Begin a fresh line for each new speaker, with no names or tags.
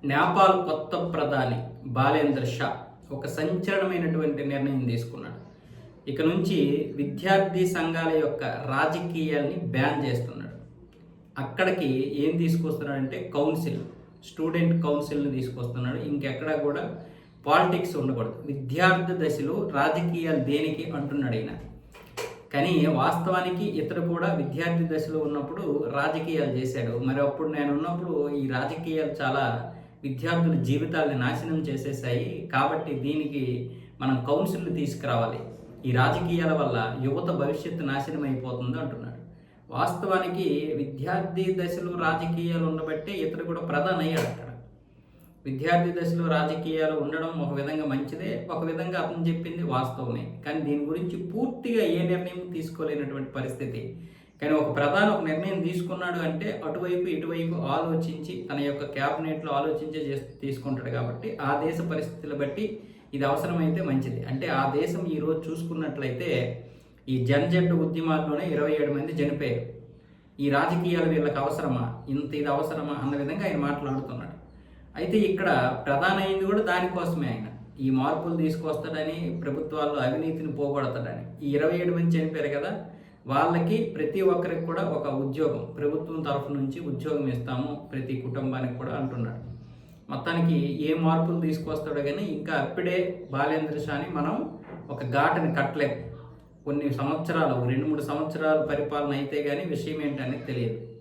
నేపాల్ కొత్త ప్రధాని బాలేంద్ర షా ఒక సంచలనమైనటువంటి నిర్ణయం తీసుకున్నాడు. ఇక నుంచి విద్యార్థి సంఘాల యొక్క రాజకీయాల్ని బ్యాన్ చేస్తున్నాడు. అక్కడికి ఏం తీసుకొస్తున్నాడంటే కౌన్సిల్, స్టూడెంట్ కౌన్సిల్ని తీసుకొస్తున్నాడు. ఇంకెక్కడా కూడా పాలిటిక్స్ ఉండకూడదు. విద్యార్థి దశలో రాజకీయాలు దేనికి అంటున్నాడు ఈయన. కానీ వాస్తవానికి ఇతడు కూడా విద్యార్థి దశలో ఉన్నప్పుడు రాజకీయాలు చేశాడు. మరి అప్పుడు నేను ఉన్నప్పుడు ఈ రాజకీయాలు చాలా విద్యార్థుల జీవితాలని నాశనం చేసేసాయి. కాబట్టి దీనికి మనం కౌన్సిల్ని తీసుకురావాలి. ఈ రాజకీయాల వల్ల యువత భవిష్యత్తు నాశనం అయిపోతుంది అంటున్నాడు. వాస్తవానికి విద్యార్థి దశలో రాజకీయాలు ఉండబట్టే ఇతడు కూడా ప్రధాని అయ్యాడు. అక్కడ విద్యార్థి దశలో రాజకీయాలు ఉండడం ఒక విధంగా మంచిదే, ఒక విధంగా అతను చెప్పింది వాస్తవమే. కానీ దీని గురించి పూర్తిగా ఏ నిర్ణయం తీసుకోలేనటువంటి పరిస్థితి. కానీ ఒక ప్రధాని ఒక నిర్ణయం తీసుకున్నాడు అంటే అటువైపు ఇటువైపు ఆలోచించి తన యొక్క క్యాబినెట్లో ఆలోచించే తీసుకుంటాడు. కాబట్టి ఆ దేశ పరిస్థితులు బట్టి ఇది అవసరమైతే మంచిది. అంటే ఆ దేశం ఈరోజు చూసుకున్నట్లయితే ఈ జన్జెడ్ ఉద్యమాల్లోనే 27 మంది చనిపోయారు. ఈ రాజకీయాలు వీళ్ళకి అవసరమా, ఇంత ఇది అవసరమా అన్న విధంగా ఆయన మాట్లాడుతున్నాడు. అయితే ఇక్కడ ప్రధాన అయింది కూడా దానికోసమే. ఆయన ఈ మార్పులు తీసుకొస్తాడని, ప్రభుత్వాల్లో అవినీతిని పోగొడతాడని. ఈ 27 మంది చనిపోయారు కదా, వాళ్ళకి ప్రతి ఒక్కరికి కూడా ఒక ఉద్యోగం ప్రభుత్వం తరఫు నుంచి ఉద్యోగం ఇస్తాము ప్రతి కుటుంబానికి కూడా అంటున్నాడు. మొత్తానికి ఏ మార్పులు తీసుకొస్తాడో కానీ ఇంకా అప్పుడే బాలేంద్ర షాని మనం ఒక ఘాటుని కట్టలేము. కొన్ని సంవత్సరాలు, 2-3 సంవత్సరాల పరిపాలన అయితే కానీ విషయం ఏంటనేది తెలియదు.